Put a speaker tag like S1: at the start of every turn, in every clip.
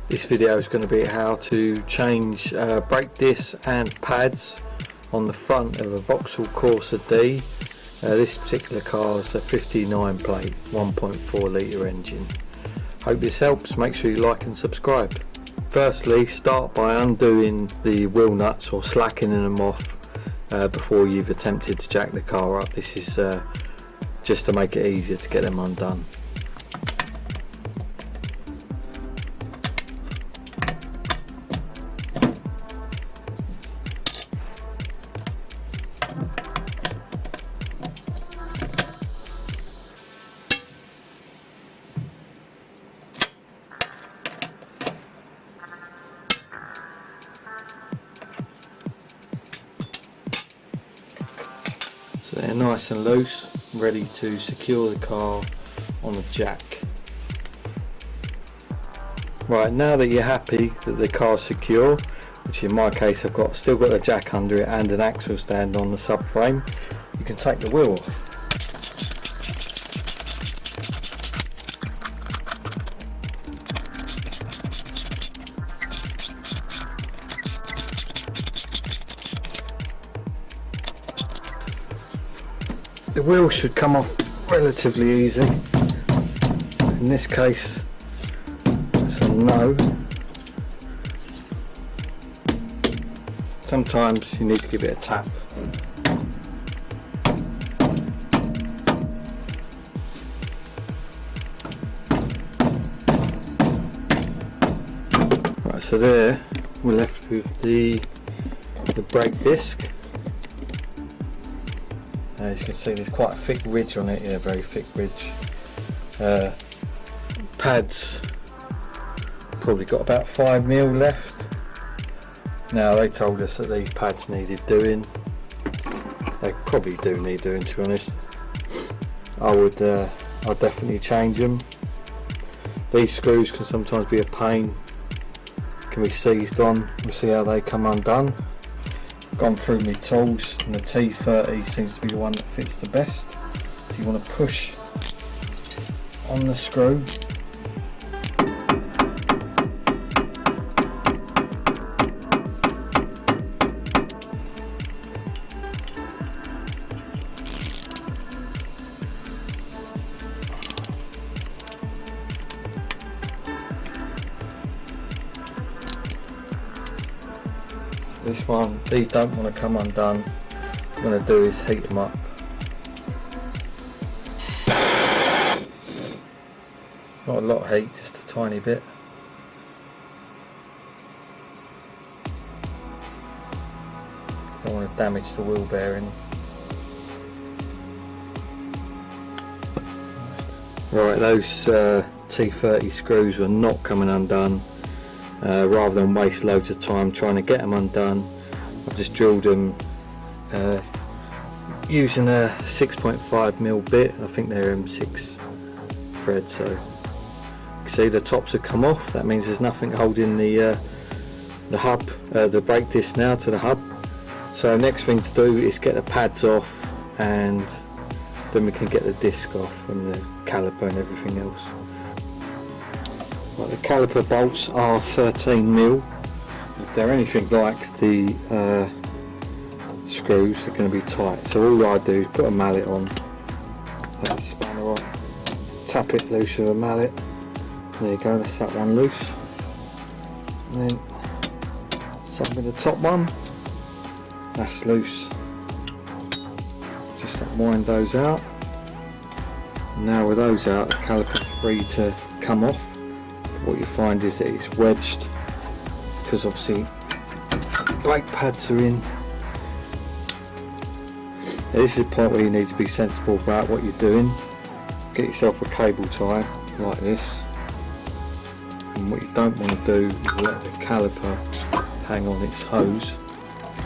S1: This video is going to be how to change brake discs and pads on the front of a Vauxhall Corsa D. This particular car is a 59 plate 1.4 litre engine. Hope this helps. Make sure you like and subscribe. Firstly, start by undoing the wheel nuts or slackening them off before you've attempted to jack the car up. This is just to make it easier to get them undone. So they're nice and loose, ready to secure the car on a jack. Right, now that you're happy that the car's secure, which in my case I've still got a jack under it and an axle stand on the subframe, you can take the wheel off. The wheel should come off relatively easy. In this case, it's a no. Sometimes you need to give it a tap. Right, so there we're left with the brake disc. As you can see, there's quite a thick ridge on it, yeah, very thick ridge. Pads, probably got about 5mm left. Now they told us that these pads needed doing. They probably do need doing, to be honest. I'll definitely change them. These screws can sometimes be a pain, can be seized on. We'll see how they come undone. Gone through my tools and the T30 seems to be the one that fits the best. So you want to push on the screw. This one, these don't want to come undone. What I'm going to do is heat them up. Not a lot of heat, just a tiny bit. Don't want to damage the wheel bearing. Right, those T30 screws were not coming undone. Rather than waste loads of time trying to get them undone, I've just drilled them using a 6.5mm bit. I think they're M6 thread. So you can see the tops have come off. That means there's nothing holding the hub, the brake disc now to the hub. So next thing to do is get the pads off, and then we can get the disc off and the caliper and everything else. Right, the caliper bolts are 13mm. If they're anything like the screws, they're going to be tight. So all I do is put a mallet on, that spanner on, tap it loose with a mallet. There you go, that's that one loose. And then same with the top one, that's loose. Just wind those out. Now with those out, the caliper's free to come off. What you find is that it's wedged because obviously brake pads are in. Now this is the point where you need to be sensible about what you're doing. Get yourself a cable tie like this, and what you don't want to do is let the caliper hang on its hose.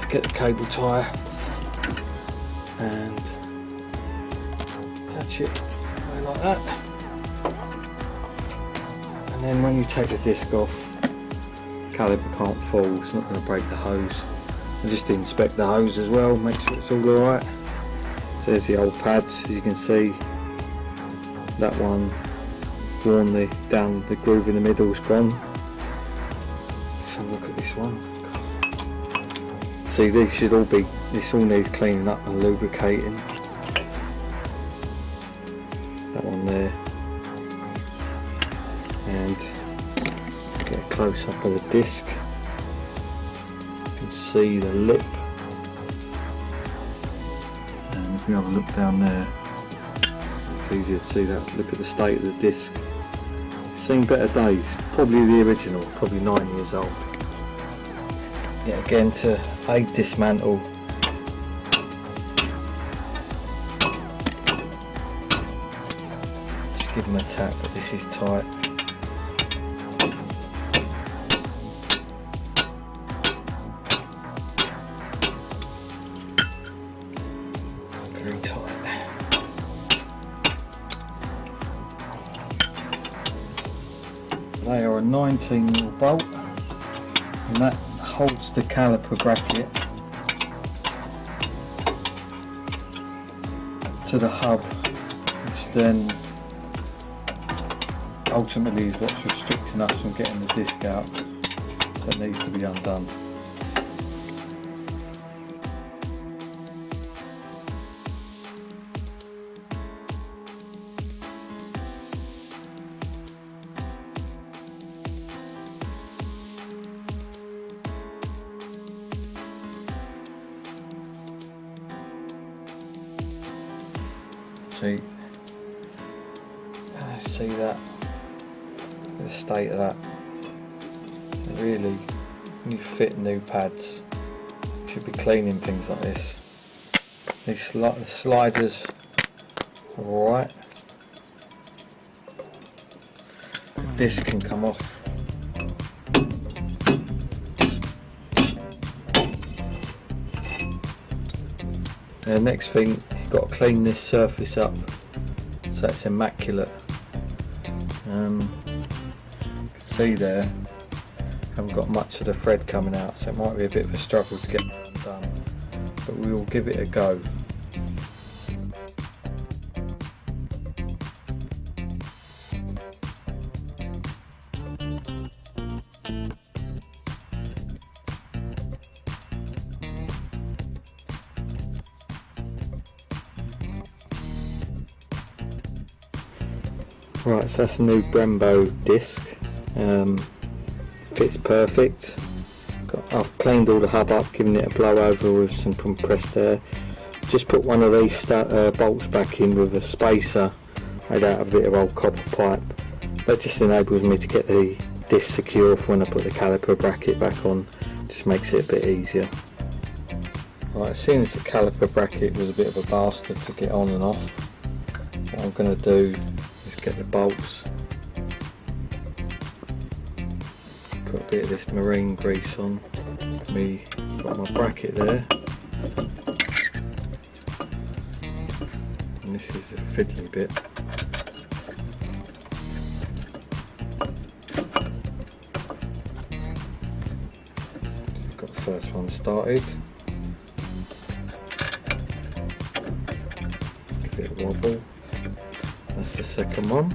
S1: So get the cable tie and attach it like that. And then when you take the disc off, caliper can't fall, it's not going to break the hose. And just inspect the hose as well, make sure it's all alright. So there's the old pads, as you can see. That one worn down the groove in the middle's gone. Let's have a look at this one. See, these should all be, this all needs cleaning up and lubricating. That one there. And get a close up of the disc. You can see the lip. And if we have a look down there, it's easier to see that. Look at the state of the disc. It's seen better days. Probably the original, probably 9 years old. Yeah, again to aid dismantle. Just give them a tap, but this is tight. Very tight. They are a 19mm bolt, and that holds the caliper bracket to the hub, which then ultimately is what's restricting us from getting the disc out, so it needs to be undone. See that, the state of that. Really, when you fit new pads, you should be cleaning things like this. These the sliders are alright. The disc can come off. The next thing, you've got to clean this surface up so it's immaculate. You can see there, haven't got much of the thread coming out, so it might be a bit of a struggle to get that undone, but we will give it a go. Right, so that's a new Brembo disc. Fits perfect. I've cleaned all the hub up, given it a blow over with some compressed air. Just put one of these bolts back in with a spacer made out of a bit of old copper pipe. That just enables me to get the disc secure for when I put the caliper bracket back on. Just makes it a bit easier. Right, seeing as the caliper bracket was a bit of a bastard to get on and off, what I'm going to do is get the bolts, put a bit of this marine grease on. Got my bracket there, and this is the fiddly bit. Got the first one started. Give it a wobble. That's the second one.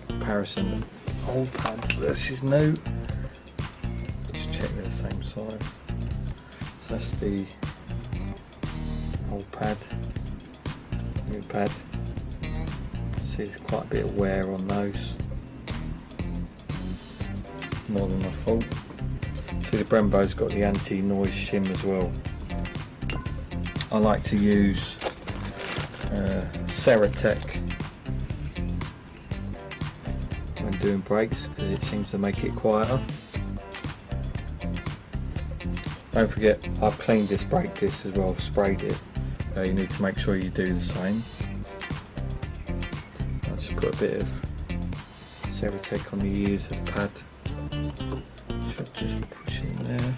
S1: Comparison old pad versus new. Just check they're the same size. So that's the old pad, new pad. See, there's quite a bit of wear on those, more than I thought. See, the Brembo's got the anti-noise shim as well. I like to use ceratec when doing brakes because it seems to make it quieter. Don't forget, I've cleaned this brake disc as well, I've sprayed it. You need to make sure you do the same. I'll just put a bit of ceratec on the ears of the pad. Should just push in there.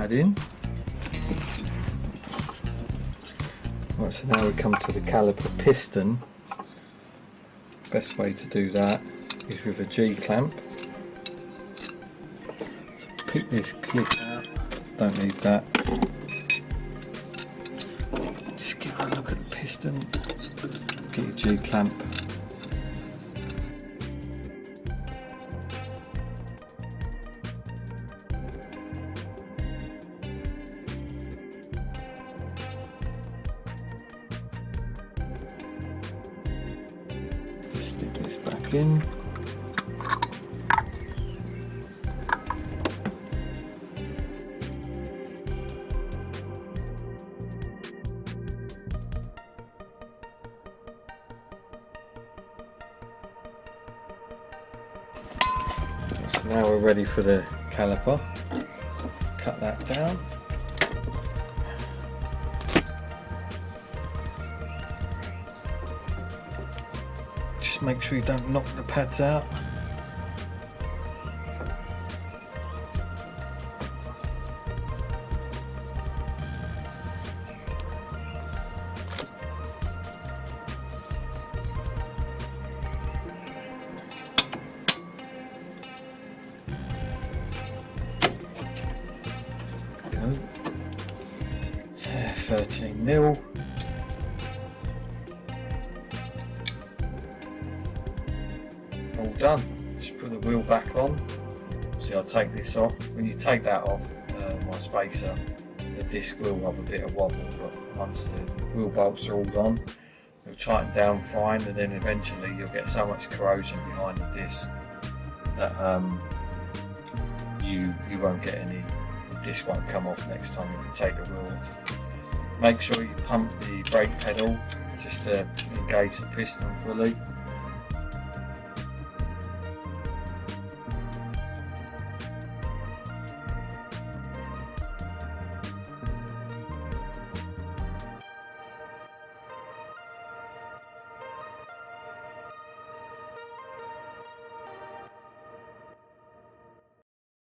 S1: pad in. Right, so now we come to the caliper piston. Best way to do that is with a G-clamp. So pick this clip out, don't need that. Just give a look at the piston, get your G-clamp. Stick this back in. So now we're ready for the caliper. Cut that down. Just make sure you don't knock the pads out. Go. Yeah, 13mm. All done. Just put the wheel back on. See, I'll take this off. When you take that off, my spacer, the disc will have a bit of wobble, but once the wheel bolts are all on, it'll tighten down fine, and then eventually you'll get so much corrosion behind the disc that you won't get any. The disc won't come off next time you take the wheel off. Make sure you pump the brake pedal just to engage the piston fully.